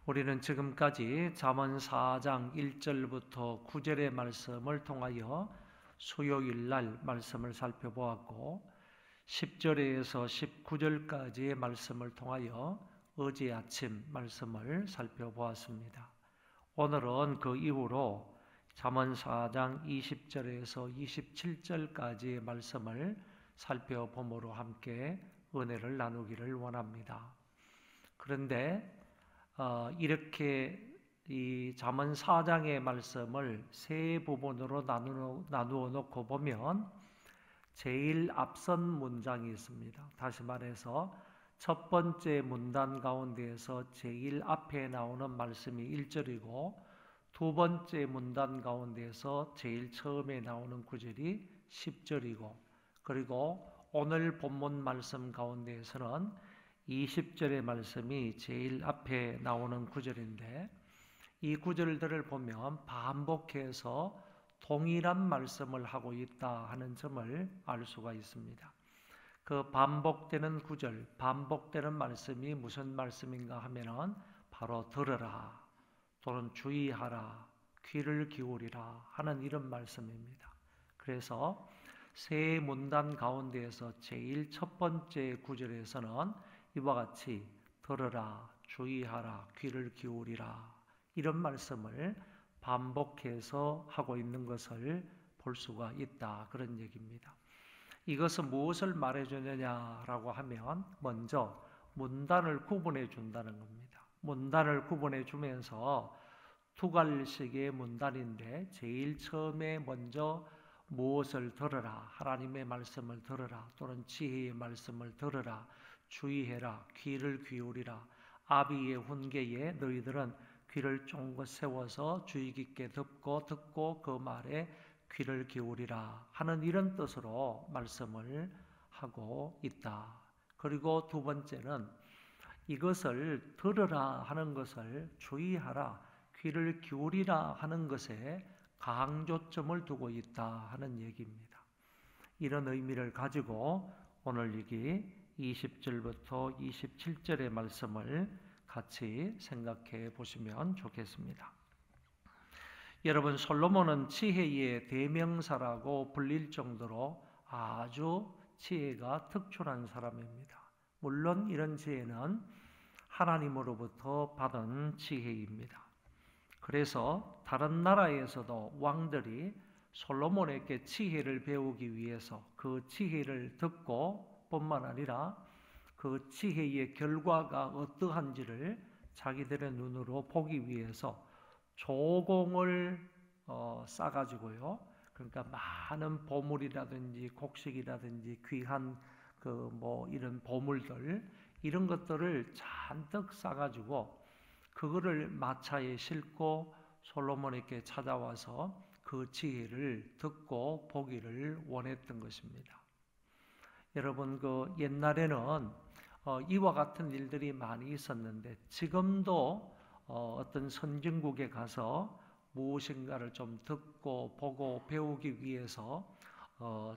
우리는 지금까지 잠언 4장 1절부터 9절의 말씀을 통하여 수요일 날 말씀을 살펴보았고 10절에서 19절까지의 말씀을 통하여 어제 아침 말씀을 살펴보았습니다. 오늘은 그 이후로 잠언 4장 20절에서 27절까지의 말씀을 살펴봄으로 함께 은혜를 나누기를 원합니다. 그런데 이렇게 이 잠언 4장의 말씀을 세 부분으로 나누어 놓고 보면 제일 앞선 문장이 있습니다. 다시 말해서 첫 번째 문단 가운데에서 제일 앞에 나오는 말씀이 1절이고 두 번째 문단 가운데에서 제일 처음에 나오는 구절이 10절이고 그리고 오늘 본문 말씀 가운데에서는 20절의 말씀이 제일 앞에 나오는 구절인데 이 구절들을 보면 반복해서 동일한 말씀을 하고 있다 하는 점을 알 수가 있습니다. 그 반복되는 구절, 반복되는 말씀이 무슨 말씀인가 하면은 바로 들으라 또는 주의하라, 귀를 기울이라 하는 이런 말씀입니다. 그래서 세 문단 가운데에서 제일 첫 번째 구절에서는 이와 같이 들으라, 주의하라, 귀를 기울이라 이런 말씀을 반복해서 하고 있는 것을 볼 수가 있다 그런 얘기입니다. 이것은 무엇을 말해주느냐라고 하면 먼저 문단을 구분해 준다는 겁니다. 문단을 구분해 주면서 두 갈식의 문단인데 제일 처음에 먼저 무엇을 들으라, 하나님의 말씀을 들으라 또는 지혜의 말씀을 들으라, 주의해라, 귀를 기울이라, 아비의 훈계에 너희들은 귀를 쫑긋 세워서 주의 깊게 듣고 그 말에 귀를 기울이라 하는 이런 뜻으로 말씀을 하고 있다. 그리고 두 번째는 이것을 들으라 하는 것을 주의하라, 귀를 기울이라 하는 것에 강조점을 두고 있다 하는 얘기입니다. 이런 의미를 가지고 오늘 여기 20절부터 27절의 말씀을 같이 생각해 보시면 좋겠습니다. 여러분, 솔로몬은 지혜의 대명사라고 불릴 정도로 아주 지혜가 특출한 사람입니다. 물론 이런 지혜는 하나님으로부터 받은 지혜입니다. 그래서 다른 나라에서도 왕들이 솔로몬에게 지혜를 배우기 위해서 그 지혜를 듣고 뿐만 아니라 그 지혜의 결과가 어떠한지를 자기들의 눈으로 보기 위해서 조공을 싸가지고요. 그러니까 많은 보물이라든지 곡식이라든지 귀한 이런 보물들 이런 것들을 잔뜩 싸가지고 그거를 마차에 싣고 솔로몬에게 찾아와서 그 지혜를 듣고 보기를 원했던 것입니다. 여러분, 옛날에는 이와 같은 일들이 많이 있었는데 지금도 어떤 선진국에 가서 무엇인가를 좀 듣고 보고 배우기 위해서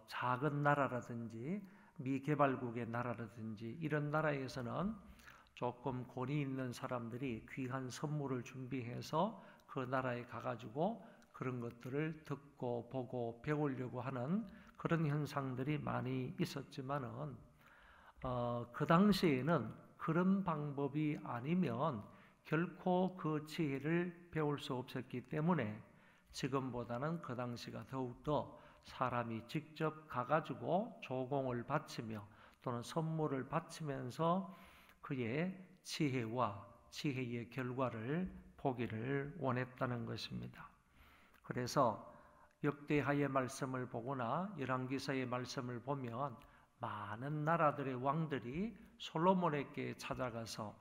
작은 나라라든지 미개발국의 나라라든지 이런 나라에서는 조금 권위 있는 사람들이 귀한 선물을 준비해서 그 나라에 가가지고 그런 것들을 듣고 보고 배우려고 하는 그런 현상들이 많이 있었지만은 그 당시에는 그런 방법이 아니면 결코 그 지혜를 배울 수 없었기 때문에 지금보다는 그 당시가 더욱더 사람이 직접 가가지고 조공을 바치며 또는 선물을 바치면서 그의 지혜와 지혜의 결과를 보기를 원했다는 것입니다. 그래서 역대하의 말씀을 보거나 열왕기서의 말씀을 보면 많은 나라들의 왕들이 솔로몬에게 찾아가서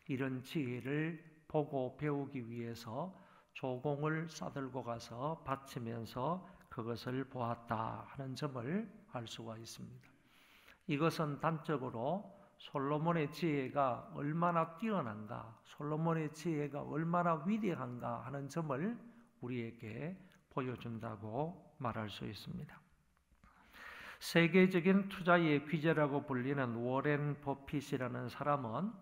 이런 지혜를 보고 배우기 위해서 조공을 싸들고 가서 바치면서 그것을 보았다 하는 점을 알 수가 있습니다. 이것은 단적으로 솔로몬의 지혜가 얼마나 뛰어난가, 솔로몬의 지혜가 얼마나 위대한가 하는 점을 우리에게 보여준다고 말할 수 있습니다. 세계적인 투자의 귀재라고 불리는 워렌 버핏이라는 사람은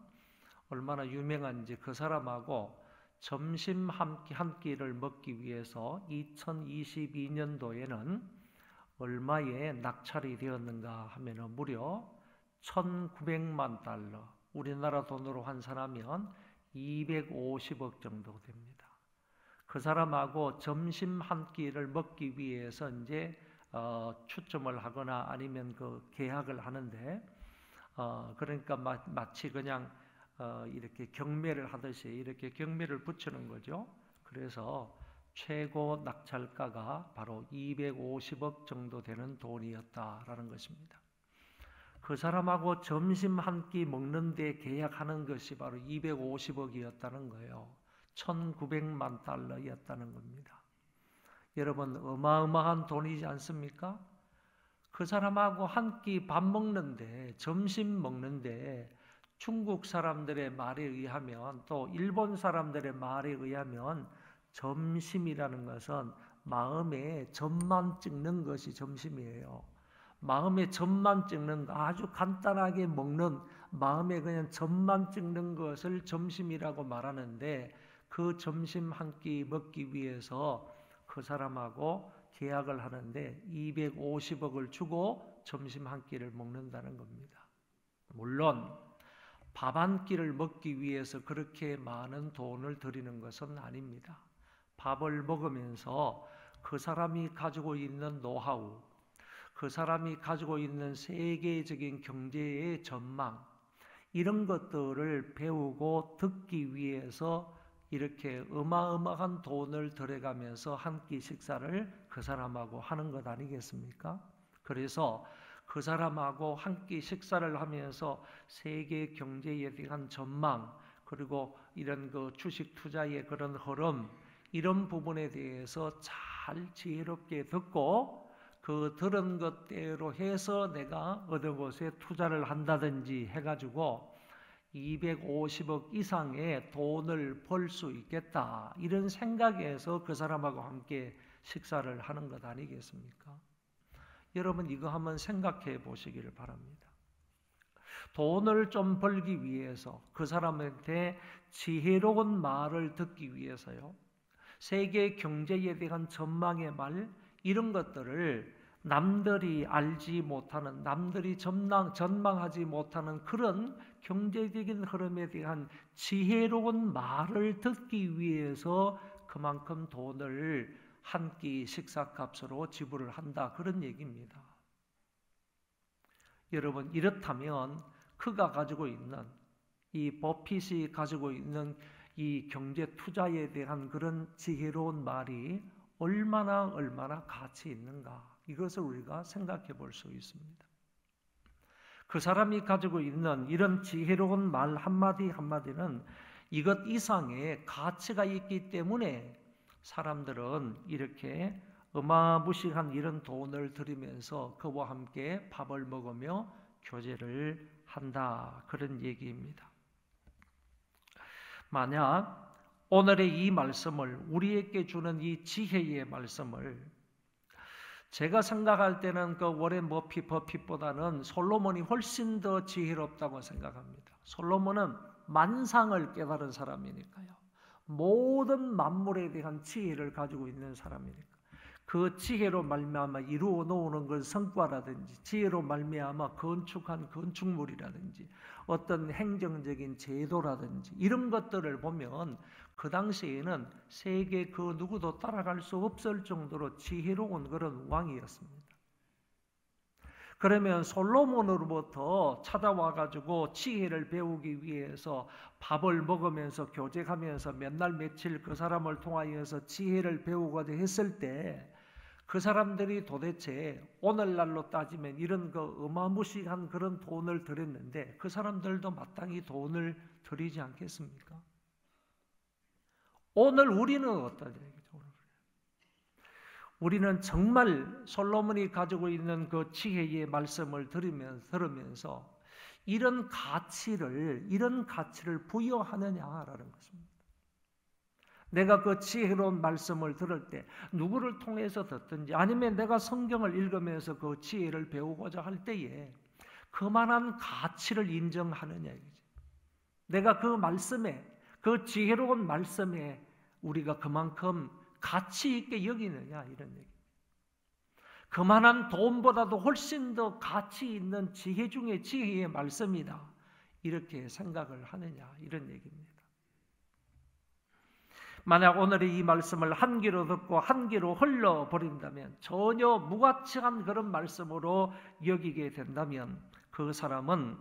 얼마나 유명한지 그 사람하고 점심 한 끼를 먹기 위해서 2022년도에는 얼마에 낙찰이 되었는가 하면 무려 1900만 달러, 우리나라 돈으로 환산하면 250억 정도 됩니다. 그 사람하고 점심 한 끼를 먹기 위해서 이제 추첨을 하거나 아니면 그 계약을 하는데, 그러니까 마치 그냥 이렇게 경매를 하듯이 이렇게 경매를 붙이는 거죠. 그래서 최고 낙찰가가 바로 250억 정도 되는 돈이었다라는 것입니다. 그 사람하고 점심 한 끼 먹는데 계약하는 것이 바로 250억이었다는 거예요. 1900만 달러였다는 겁니다. 여러분, 어마어마한 돈이지 않습니까? 그 사람하고 한 끼 밥 먹는데, 점심 먹는데 중국 사람들의 말에 의하면, 또 일본 사람들의 말에 의하면 점심이라는 것은 마음에 점만 찍는 것이 점심이에요. 마음에 점만 찍는 거, 아주 간단하게 먹는, 마음에 그냥 점만 찍는 것을 점심이라고 말하는데, 그 점심 한 끼 먹기 위해서 그 사람하고 계약을 하는데 250억을 주고 점심 한 끼를 먹는다는 겁니다. 물론 밥 한 끼를 먹기 위해서 그렇게 많은 돈을 들이는 것은 아닙니다. 밥을 먹으면서 그 사람이 가지고 있는 노하우, 그 사람이 가지고 있는 세계적인 경제의 전망, 이런 것들을 배우고 듣기 위해서 이렇게 어마어마한 돈을 들여가면서 한 끼 식사를 그 사람하고 하는 것 아니겠습니까? 그래서 그 사람하고 한 끼 식사를 하면서 세계 경제에 대한 전망, 그리고 이런 그 주식 투자의 그런 흐름, 이런 부분에 대해서 잘 지혜롭게 듣고 그 들은 것대로 해서 내가 어느 곳에 투자를 한다든지 해가지고 250억 이상의 돈을 벌 수 있겠다, 이런 생각에서 그 사람하고 함께 식사를 하는 것 아니겠습니까? 여러분, 이거 한번 생각해 보시기를 바랍니다. 돈을 좀 벌기 위해서, 그 사람한테 지혜로운 말을 듣기 위해서요, 세계 경제에 대한 전망의 말, 이런 것들을 남들이 알지 못하는, 남들이 전망하지 못하는 그런 경제적인 흐름에 대한 지혜로운 말을 듣기 위해서 그만큼 돈을 한 끼 식사값으로 지불을 한다, 그런 얘기입니다. 여러분, 이렇다면 그가 가지고 있는, 이 버핏이 가지고 있는 이 경제 투자에 대한 그런 지혜로운 말이 얼마나 가치 있는가, 이것을 우리가 생각해 볼 수 있습니다. 그 사람이 가지고 있는 이런 지혜로운 말 한마디 한마디는 이것 이상의 가치가 있기 때문에 사람들은 이렇게 어마무시한 이런 돈을 들이면서 그와 함께 밥을 먹으며 교제를 한다, 그런 얘기입니다. 만약 오늘의 이 말씀을, 우리에게 주는 이 지혜의 말씀을, 제가 생각할 때는 그 워렌 버핏보다는 솔로몬이 훨씬 더 지혜롭다고 생각합니다. 솔로몬은 만상을 깨달은 사람이니까요. 모든 만물에 대한 지혜를 가지고 있는 사람이니까. 그 지혜로 말미암아 이루어 놓는 그 성과라든지, 지혜로 말미암아 건축한 건축물이라든지, 어떤 행정적인 제도라든지, 이런 것들을 보면 그 당시에는 세계 그 누구도 따라갈 수 없을 정도로 지혜로운 그런 왕이었습니다. 그러면 솔로몬으로부터 찾아와가지고 지혜를 배우기 위해서 밥을 먹으면서 교제하면서 몇 날 며칠 그 사람을 통하여서 지혜를 배우고자 했을 때, 그 사람들이 도대체 오늘날로 따지면 이런 그 어마무시한 그런 돈을 들였는데, 그 사람들도 마땅히 돈을 들이지 않겠습니까? 오늘 우리는 어떠냐 이거죠. 우리는 정말 솔로몬이 가지고 있는 그 지혜의 말씀을 들으면서 이런 가치를 부여하느냐라는 것입니다. 내가 그 지혜로운 말씀을 들을 때 누구를 통해서 듣든지, 아니면 내가 성경을 읽으면서 그 지혜를 배우고자 할 때에 그만한 가치를 인정하느냐 이거지. 내가 그 말씀에, 그 지혜로운 말씀에 우리가 그만큼 가치 있게 여기느냐, 이런 얘기. 그만한 돈보다도 훨씬 더 가치 있는 지혜 중에 지혜의 말씀이다, 이렇게 생각을 하느냐, 이런 얘기입니다. 만약 오늘 이 말씀을 한 귀로 듣고 한 귀로 흘러버린다면, 전혀 무가치한 그런 말씀으로 여기게 된다면 그 사람은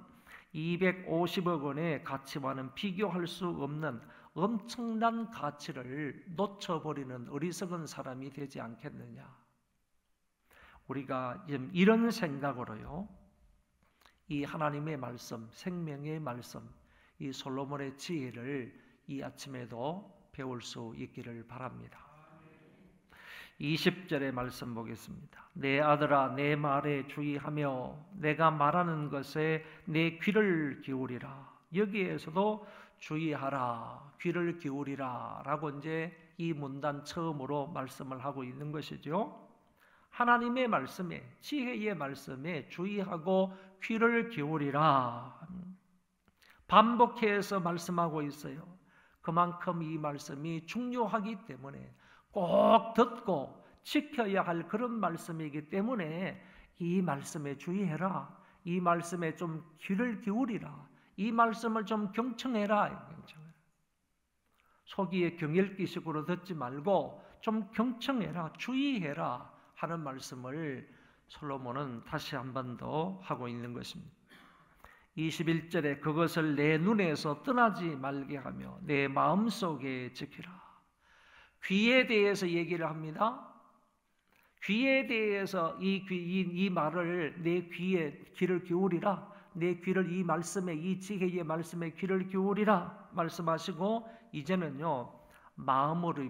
250억 원의 가치와는 비교할 수 없는 엄청난 가치를 놓쳐버리는 어리석은 사람이 되지 않겠느냐. 우리가 지금 이런 생각으로요, 이 하나님의 말씀, 생명의 말씀, 이 솔로몬의 지혜를 이 아침에도 배울 수 있기를 바랍니다. 20절의 말씀 보겠습니다. 내 아들아, 내 말에 주의하며 내가 말하는 것에 내 귀를 기울이라. 여기에서도 주의하라, 귀를 기울이라 라고 이제 이 문단 처음으로 말씀을 하고 있는 것이죠. 하나님의 말씀에, 지혜의 말씀에 주의하고 귀를 기울이라 반복해서 말씀하고 있어요. 그만큼 이 말씀이 중요하기 때문에 꼭 듣고 지켜야 할 그런 말씀이기 때문에 이 말씀에 주의해라, 이 말씀에 좀 귀를 기울이라, 이 말씀을 좀 경청해라. 속이에 경읽기식으로 듣지 말고 좀 경청해라, 주의해라 하는 말씀을 솔로몬은 다시 한 번 더 하고 있는 것입니다. 21절에 그것을 내 눈에서 떠나지 말게 하며 내 마음속에 지키라. 귀에 대해서 얘기를 합니다. 귀에 대해서 이 말을 내 귀에 귀를 기울이라, 내 귀를 이 말씀에, 이 지혜의 말씀에 귀를 기울이라 말씀하시고, 이제는요 마음으로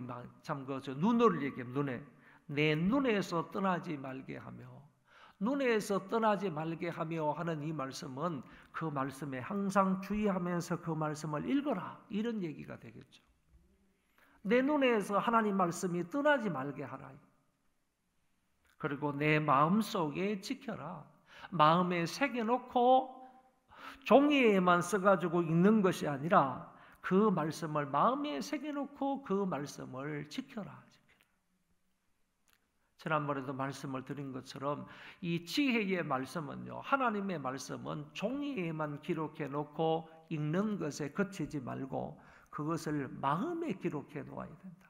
눈을 얘기해요. 눈에, 내 눈에서 떠나지 말게 하며, 눈에서 떠나지 말게 하며 하는 이 말씀은 그 말씀에 항상 주의하면서 그 말씀을 읽어라, 이런 얘기가 되겠죠. 내 눈에서 하나님 말씀이 떠나지 말게 하라. 그리고 내 마음속에 지켜라. 마음에 새겨놓고 종이에만 써가지고 읽는 것이 아니라 그 말씀을 마음에 새겨놓고 그 말씀을 지켜라. 지난번에도 말씀을 드린 것처럼 이 지혜의 말씀은요, 하나님의 말씀은 종이에만 기록해 놓고 읽는 것에 그치지 말고 그것을 마음에 기록해 놓아야 된다.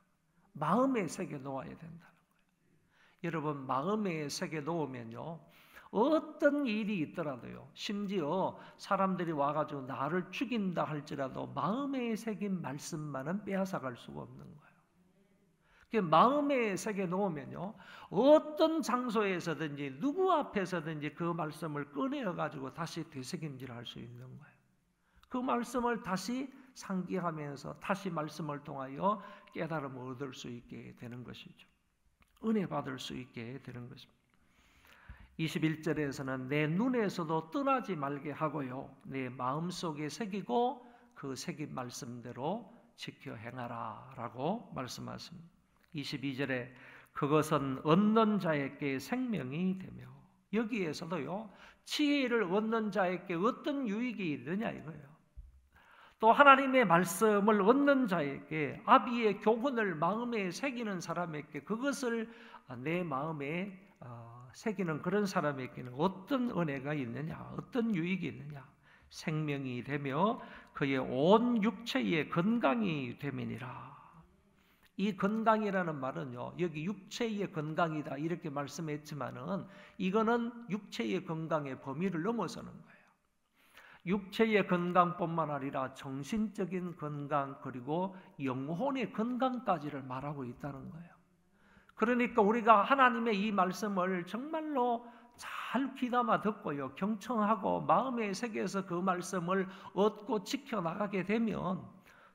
마음에 새겨 놓아야 된다는 거예요. 여러분, 마음에 새겨 놓으면요, 어떤 일이 있더라도요, 심지어 사람들이 와가지고 나를 죽인다 할지라도 마음에 새긴 말씀만은 빼앗아갈 수가 없는 거예요. 마음에 새겨 놓으면요, 어떤 장소에서든지 누구 앞에서든지 그 말씀을 꺼내어가지고 다시 되새김질할 수 있는 거예요. 그 말씀을 다시 상기하면서 다시 말씀을 통하여 깨달음을 얻을 수 있게 되는 것이죠. 은혜 받을 수 있게 되는 것입니다. 21절에서는 내 눈에서도 떠나지 말게 하고요, 내 마음속에 새기고 그 새긴 말씀대로 지켜 행하라 라고 말씀하십니다. 22절에 그것은 얻는 자에게 생명이 되며, 여기에서도요 지혜를 얻는 자에게 어떤 유익이 있느냐 이거예요. 또 하나님의 말씀을 얻는 자에게, 아비의 교훈을 마음에 새기는 사람에게, 그것을 내 마음에 새기는 그런 사람에게는 어떤 은혜가 있느냐, 어떤 유익이 있느냐. 생명이 되며 그의 온 육체의 건강이 됨이니라. 이 건강이라는 말은요, 여기 육체의 건강이다 이렇게 말씀했지만은 이거는 육체의 건강의 범위를 넘어서는 거예요. 육체의 건강뿐만 아니라 정신적인 건강, 그리고 영혼의 건강까지를 말하고 있다는 거예요. 그러니까 우리가 하나님의 이 말씀을 정말로 잘 귀담아 듣고요, 경청하고 마음에 새겨서 그 말씀을 얻고 지켜나가게 되면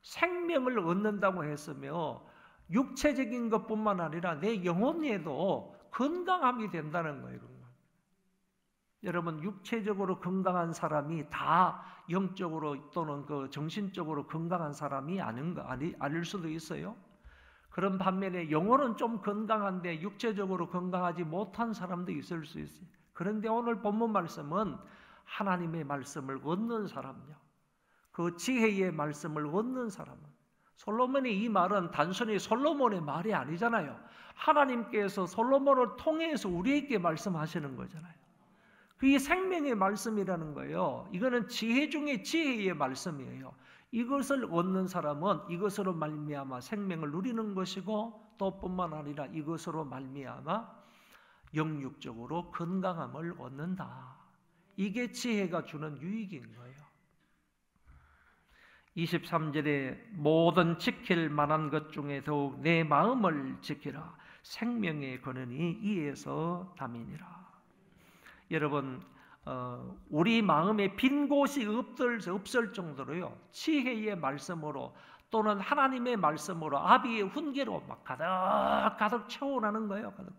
생명을 얻는다고 했으며, 육체적인 것뿐만 아니라 내 영혼에도 건강함이 된다는 거예요. 여러분, 육체적으로 건강한 사람이 다 영적으로 또는 그 정신적으로 건강한 사람이 아닐 수도 있어요. 그런 반면에 영혼은 좀 건강한데 육체적으로 건강하지 못한 사람도 있을 수 있어요. 그런데 오늘 본문 말씀은 하나님의 말씀을 얻는 사람요, 그 지혜의 말씀을 얻는 사람은, 솔로몬의 이 말은 단순히 솔로몬의 말이 아니잖아요. 하나님께서 솔로몬을 통해서 우리에게 말씀하시는 거잖아요. 그게 생명의 말씀이라는 거예요. 이거는 지혜 중에 지혜의 말씀이에요. 이것을 얻는 사람은 이것으로 말미암아 생명을 누리는 것이고, 또 뿐만 아니라 이것으로 말미암아 영육적으로 건강함을 얻는다. 이게 지혜가 주는 유익인 거예요. 23절에 모든 지킬 만한 것 중에 더욱 내 마음을 지키라. 생명의 근원이 이에서 담이니라. 여러분, 우리 마음에 빈 곳이 없을 정도로요, 지혜의 말씀으로 또는 하나님의 말씀으로 아비의 훈계로 막 가득 채워나는 거예요. 가득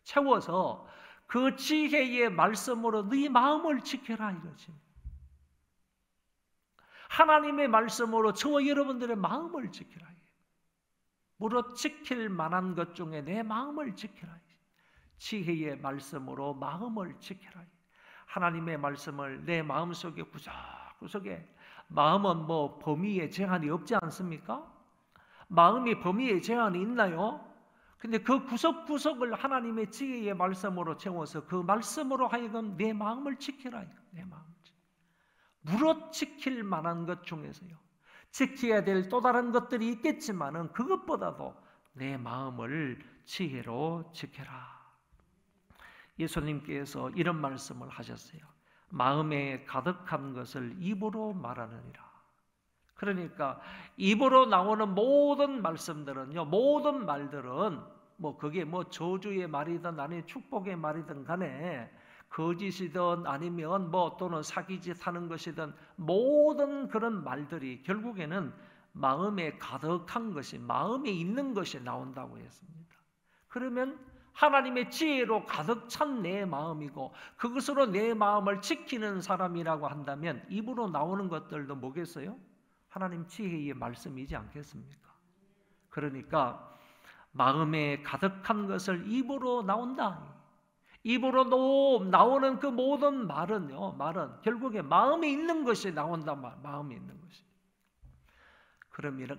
채워서 그 지혜의 말씀으로 네 마음을 지켜라 이거지. 하나님의 말씀으로 저와 여러분들의 마음을 지켜라. 무릇 지킬 만한 것 중에 내 마음을 지켜라. 지혜의 말씀으로 마음을 지켜라. 하나님의 말씀을 내 마음속에 구석구석에, 마음은 뭐 범위에 제한이 없지 않습니까? 마음이 범위에 제한이 있나요? 근데 그 구석구석을 하나님의 지혜의 말씀으로 채워서 그 말씀으로 하여금 내 마음을 지켜라. 내 마음을 무릇 지킬 만한 것 중에서요, 지켜야 될 또 다른 것들이 있겠지만은 그것보다도 내 마음을 지혜로 지켜라. 예수님께서 이런 말씀을 하셨어요. 마음에 가득한 것을 입으로 말하느니라. 그러니까 입으로 나오는 모든 말씀들은요, 모든 말들은 뭐 그게 뭐 저주의 말이든 아니면 축복의 말이든 간에, 거짓이든 아니면 뭐 또는 사기짓 하는 것이든 모든 그런 말들이 결국에는 마음에 가득한 것이, 마음에 있는 것이 나온다고 했습니다. 그러면 하나님의 지혜로 가득 찬 내 마음이고 그것으로 내 마음을 지키는 사람이라고 한다면 입으로 나오는 것들도 뭐겠어요? 하나님 지혜의 말씀이지 않겠습니까? 그러니까 마음에 가득한 것을 입으로 나온다. 입으로 나오는 그 모든 말은요, 말은 결국에 마음에 있는 것이 나온다. 마음에 있는 것이.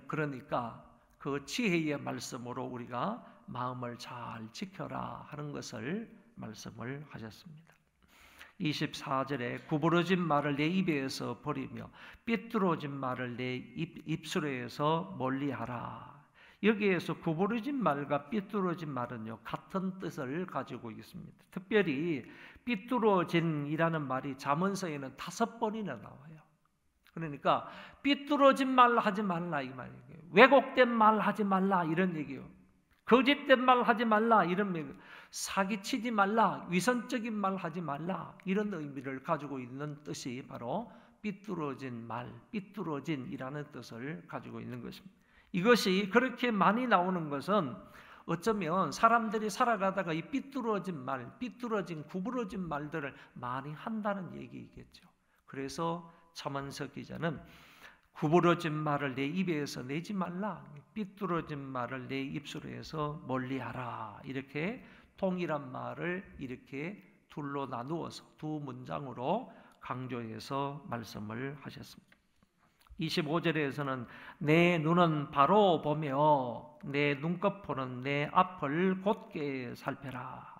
그러니까 그 지혜의 말씀으로 우리가 마음을 잘 지켜라 하는 것을 말씀을 하셨습니다. 24절에 구부러진 말을 내 입에서 버리며 삐뚤어진 말을 내 입술에서 멀리하라. 여기에서 구부러진 말과 삐뚤어진 말은요, 같은 뜻을 가지고 있습니다. 특별히 삐뚤어진이라는 말이 잠언서에는 5번이나 나와요. 그러니까 삐뚤어진 말 하지 말라 이 말이에요. 왜곡된 말 하지 말라 이런 얘기예요. 거짓된 말 하지 말라 이런 얘기예요. 사기치지 말라, 위선적인 말 하지 말라, 이런 의미를 가지고 있는 뜻이 바로 삐뚤어진 말, 삐뚤어진이라는 뜻을 가지고 있는 것입니다. 이것이 그렇게 많이 나오는 것은 어쩌면 사람들이 살아가다가 이 삐뚤어진 말, 삐뚤어진 구부러진 말들을 많이 한다는 얘기겠죠. 그래서 잠언서 기자는 구부러진 말을 내 입에서 내지 말라, 삐뚤어진 말을 내 입술에서 멀리하라, 이렇게 동일한 말을 이렇게 둘로 나누어서 두 문장으로 강조해서 말씀을 하셨습니다. 25절에서는 내 눈은 바로 보며 내 눈꺼풀은 내 앞을 곧게 살펴라.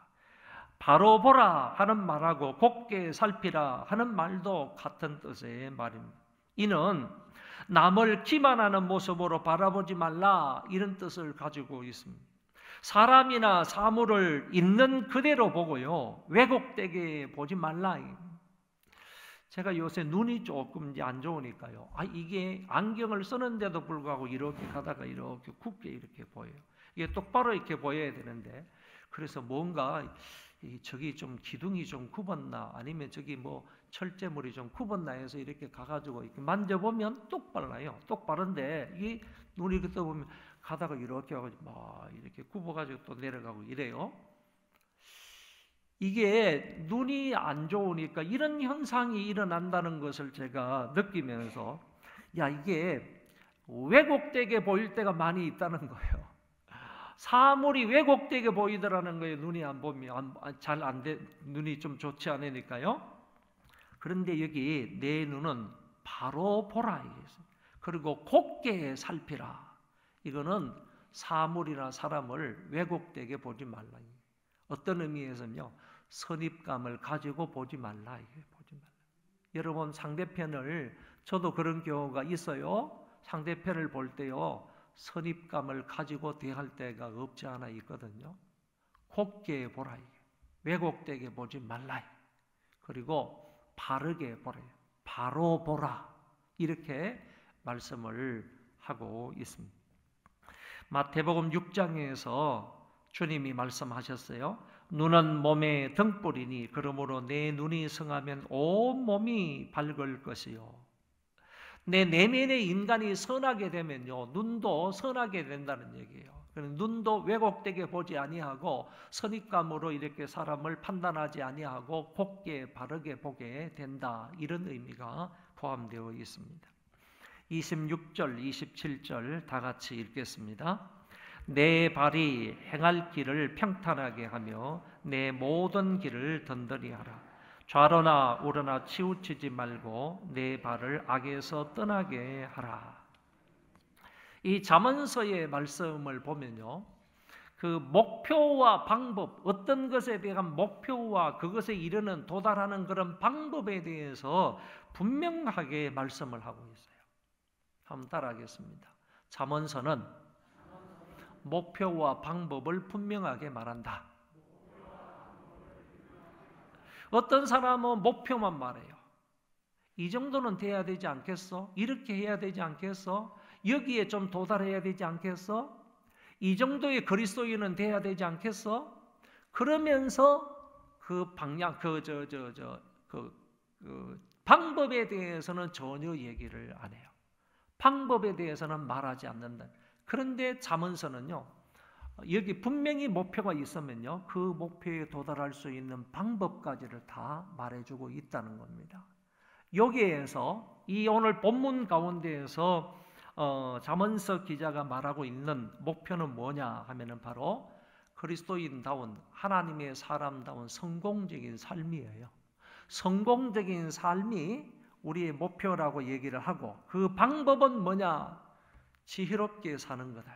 바로 보라 하는 말하고 곧게 살피라 하는 말도 같은 뜻의 말입니다. 이는 남을 기만하는 모습으로 바라보지 말라 이런 뜻을 가지고 있습니다. 사람이나 사물을 있는 그대로 보고요, 왜곡되게 보지 말라. 제가 요새 눈이 조금 이제 안 좋으니까요, 이게 안경을 쓰는데도 불구하고 이렇게 가다가 이렇게 굽게 이렇게 보여요. 이게 똑바로 이렇게 보여야 되는데, 그래서 뭔가 저기 좀 기둥이 좀 굽었나, 아니면 저기 뭐 철제물이 좀 굽었나 해서 이렇게 가가지고 이렇게 만져보면 똑바라요. 똑바른데 이 눈이 그때 보면 가다가 이렇게 하고 막 이렇게 굽어가지고 또 내려가고 이래요. 이게 눈이 안 좋으니까 이런 현상이 일어난다는 것을 제가 느끼면서, 이게 왜곡되게 보일 때가 많이 있다는 거예요. 사물이 왜곡되게 보이더라는 거예요. 눈이 안 보면 잘 안 돼, 눈이 좀 좋지 않으니까요. 그런데 여기 내 눈은 바로 보라 이겠어요. 그리고 곱게 살피라. 이거는 사물이나 사람을 왜곡되게 보지 말라. 어떤 의미에서는요, 선입감을 가지고 보지 말라. 보지 말라. 여러분, 상대편을, 저도 그런 경우가 있어요. 상대편을 볼 때요, 선입감을 가지고 대할 때가 없지 않아 있거든요. 곱게 보라. 왜곡되게 보지 말라. 그리고 바르게 보라. 바로 보라. 이렇게 말씀을 하고 있습니다. 마태복음 6장에서 주님이 말씀하셨어요. 눈은 몸의 등불이니 그러므로 내 눈이 성하면 온 몸이 밝을 것이요. 내 내면의 인간이 선하게 되면요, 눈도 선하게 된다는 얘기예요. 눈도 왜곡되게 보지 아니하고 선입감으로 이렇게 사람을 판단하지 아니하고 곱게 바르게 보게 된다. 이런 의미가 포함되어 있습니다. 26절, 27절 다 같이 읽겠습니다. 내 발이 행할 길을 평탄하게 하며 내 모든 길을 든든히 하라. 좌로나 우로나 치우치지 말고 내 발을 악에서 떠나게 하라. 이 잠언서의 말씀을 보면요, 그 목표와 방법, 어떤 것에 대한 목표와 그것에 이르는 도달하는 그런 방법에 대해서 분명하게 말씀을 하고 있어요. 한번 따라하겠습니다. 잠언서는 목표와 방법을 분명하게 말한다. 어떤 사람은 목표만 말해요. 이 정도는 돼야 되지 않겠어? 이렇게 해야 되지 않겠어? 여기에 좀 도달해야 되지 않겠어? 이 정도의 그리스도인은 돼야 되지 않겠어? 그러면서 그 방향, 방법에 대해서는 전혀 얘기를 안 해요. 방법에 대해서는 말하지 않는다. 그런데 잠언서는요, 여기 분명히 목표가 있으면요, 그 목표에 도달할 수 있는 방법까지를 다 말해주고 있다는 겁니다. 여기에서 이 오늘 본문 가운데에서 잠언서 기자가 말하고 있는 목표는 뭐냐 하면은 바로 그리스도인다운 하나님의 사람다운 성공적인 삶이에요. 성공적인 삶이 우리의 목표라고 얘기를 하고, 그 방법은 뭐냐? 지혜롭게 사는 거다.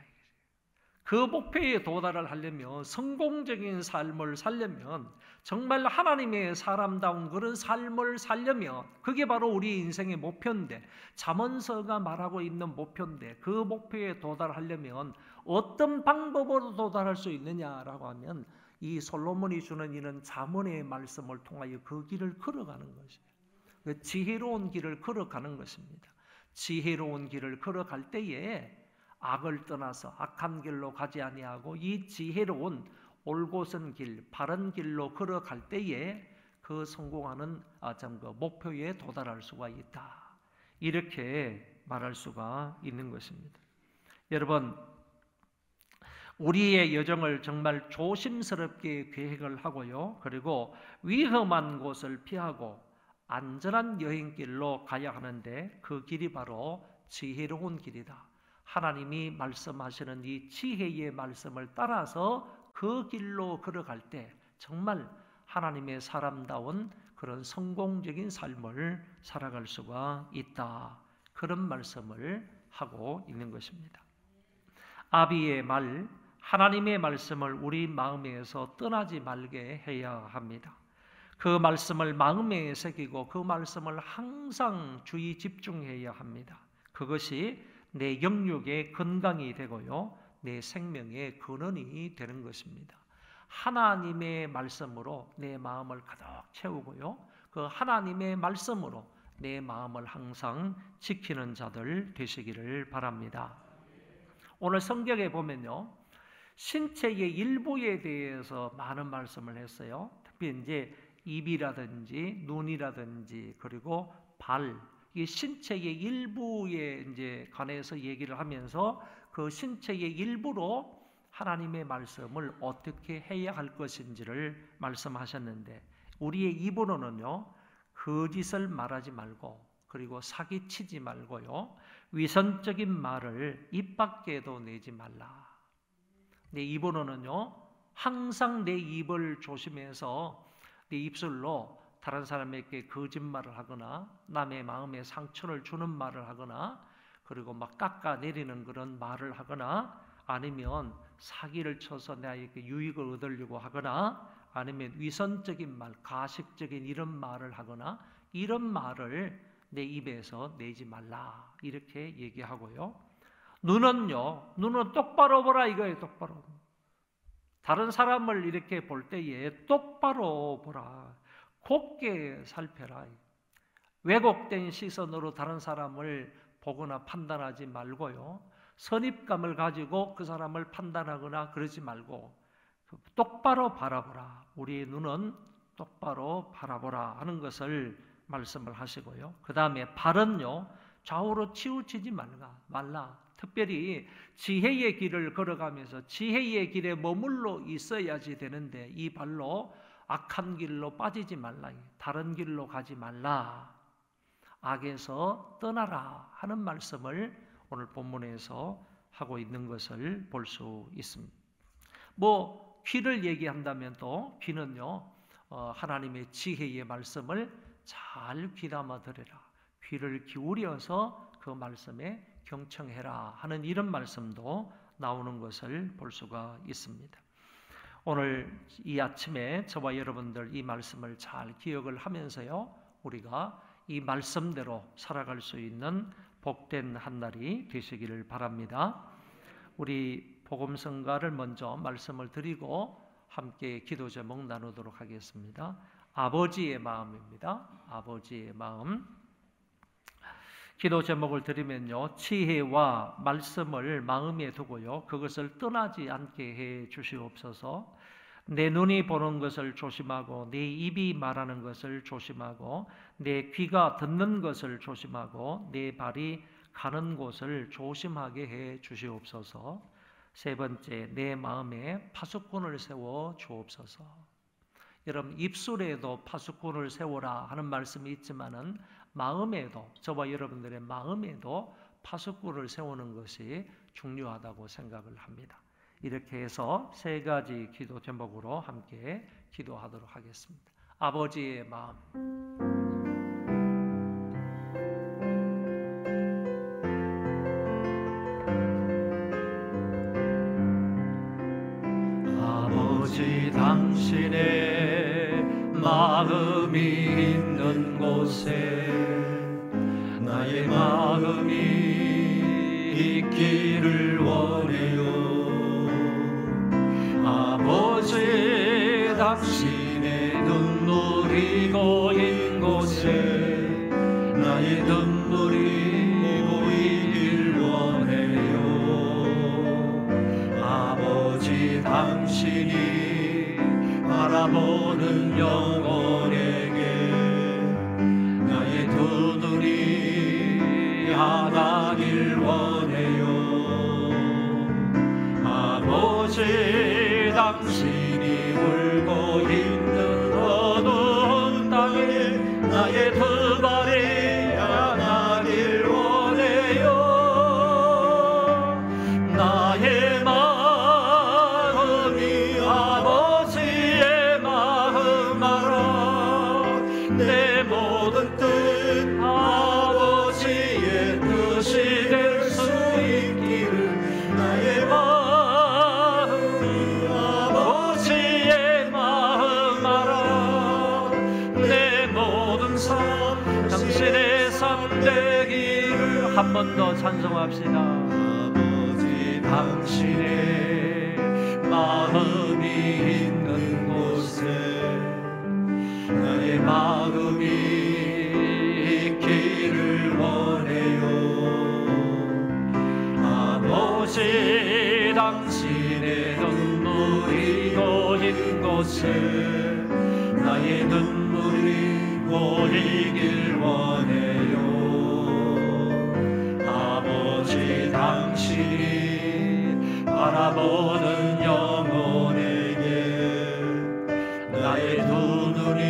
그 목표에 도달을 하려면, 성공적인 삶을 살려면, 정말 하나님의 사람다운 그런 삶을 살려면 그게 바로 우리 인생의 목표인데, 잠언서가 말하고 있는 목표인데, 그 목표에 도달하려면 어떤 방법으로 도달할 수 있느냐라고 하면 이 솔로몬이 주는 이런 잠언의 말씀을 통하여 그 길을 걸어가는 것이에요. 그 지혜로운 길을 걸어가는 것입니다. 지혜로운 길을 걸어갈 때에 악을 떠나서 악한 길로 가지 아니하고 이 지혜로운 올곧은 길, 바른 길로 걸어갈 때에 그 성공하는 목표에 도달할 수가 있다. 이렇게 말할 수가 있는 것입니다. 여러분, 우리의 여정을 정말 조심스럽게 계획을 하고요, 그리고 위험한 곳을 피하고 안전한 여행길로 가야 하는데, 그 길이 바로 지혜로운 길이다. 하나님이 말씀하시는 이 지혜의 말씀을 따라서 그 길로 걸어갈 때 정말 하나님의 사람다운 그런 성공적인 삶을 살아갈 수가 있다. 그런 말씀을 하고 있는 것입니다. 아비의 말, 하나님의 말씀을 우리 마음에서 떠나지 말게 해야 합니다. 그 말씀을 마음에 새기고 그 말씀을 항상 주의 집중해야 합니다. 그것이 내 영육의 건강이 되고요, 내 생명의 근원이 되는 것입니다. 하나님의 말씀으로 내 마음을 가득 채우고요, 그 하나님의 말씀으로 내 마음을 항상 지키는 자들 되시기를 바랍니다. 오늘 성경에 보면요, 신체의 일부에 대해서 많은 말씀을 했어요. 특히 이제 입이라든지 눈이라든지 그리고 발, 이 신체의 일부에 이제 관해서 얘기를 하면서 그 신체의 일부로 하나님의 말씀을 어떻게 해야 할 것인지를 말씀하셨는데, 우리의 입으로는요, 거짓을 말하지 말고, 그리고 사기치지 말고요, 위선적인 말을 입 밖에도 내지 말라. 내 입으로는요, 항상 내 입을 조심해서 내 입술로 다른 사람에게 거짓말을 하거나 남의 마음에 상처를 주는 말을 하거나 그리고 막 깎아내리는 그런 말을 하거나 아니면 사기를 쳐서 나에게 유익을 얻으려고 하거나 아니면 위선적인 말, 가식적인 이런 말을 하거나 이런 말을 내 입에서 내지 말라 이렇게 얘기하고요. 눈은 똑바로 보라 이거예요. 똑바로. 다른 사람을 이렇게 볼 때에 똑바로 보라. 곱게 살펴라. 왜곡된 시선으로 다른 사람을 보거나 판단하지 말고요. 선입감을 가지고 그 사람을 판단하거나 그러지 말고 똑바로 바라보라. 우리의 눈은 똑바로 바라보라 하는 것을 말씀을 하시고요. 그 다음에 발은요. 좌우로 치우치지 말라. 특별히 지혜의 길을 걸어가면서 지혜의 길에 머물러 있어야지 되는데 이 발로 악한 길로 빠지지 말라. 다른 길로 가지 말라. 악에서 떠나라 하는 말씀을 오늘 본문에서 하고 있는 것을 볼 수 있습니다. 귀를 얘기한다면 또 귀는요. 하나님의 지혜의 말씀을 잘 귀담아 들으라. 귀를 기울여서 그 말씀에 경청해라 하는 이런 말씀도 나오는 것을 볼 수가 있습니다. 오늘 이 아침에 저와 여러분들 이 말씀을 잘 기억을 하면서요. 우리가 이 말씀대로 살아갈 수 있는 복된 한 날이 되시기를 바랍니다. 우리 복음성가를 먼저 말씀을 드리고 함께 기도 제목 나누도록 하겠습니다. 아버지의 마음입니다. 아버지의 마음. 기도 제목을 드리면요. 지혜와 말씀을 마음에 두고요. 그것을 떠나지 않게 해 주시옵소서. 내 눈이 보는 것을 조심하고 내 입이 말하는 것을 조심하고 내 귀가 듣는 것을 조심하고 내 발이 가는 곳을 조심하게 해 주시옵소서. 세 번째, 내 마음에 파수꾼을 세워 주옵소서. 여러분 입술에도 파수꾼을 세워라 하는 말씀이 있지만은 마음에도 저와 여러분들의 마음에도 파수꾼을 세우는 것이 중요하다고 생각을 합니다. 이렇게 해서 세 가지 기도 제목으로 함께 기도하도록 하겠습니다. 아버지의 마음. 아버지 당신의 마음이 있는 곳에 나의 마음이 있기를 원해요. 아버지 당신의 눈물이 고인 곳에 나의 눈물이 고이길 원해요. 아버지 당신이 바라보는 영혼에게 나의 두 눈이 하나길 원해요. 아버지 당신이 울고 있는 어두운 땅에 나의 두 발이 향하길 원해요. 나의 마음이 아버지의 마음 알아. 내 모든 뜻 아버지의 뜻이 될 수 있기를 나의 마음이 아버지의 마음 알아. 내 모든 삶 당신의 삶 되기를 한 번 더 찬송합시다. 아버지 당신의 마음이 있는 곳에 나의 마음이 있기를 원해요. 아버지 당신의 눈물이 고인 곳에 나의 눈물이 고이길 원해요. 아버지 당신이 바라보는 영혼에게 나의 두 눈이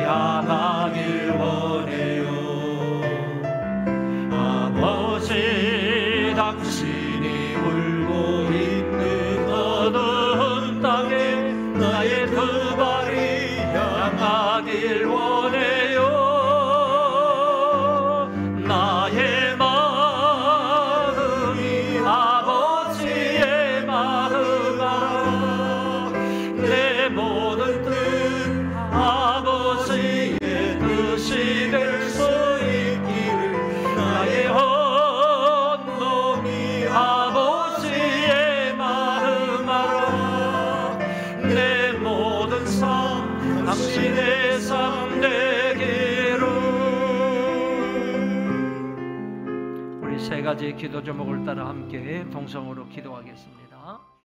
향하길 원해요. 아버지 당신이 울고 있는 어두운 땅에 나의 두 발이 향하길 모든 뜻 아버지의 뜻이 될 수 있기를 나의 헌몸이 아버지의 마음 알아 내 모든 삶 당신의 삶 되기를. 우리 세 가지 기도 제목을 따라 함께 동성으로 기도하겠습니다.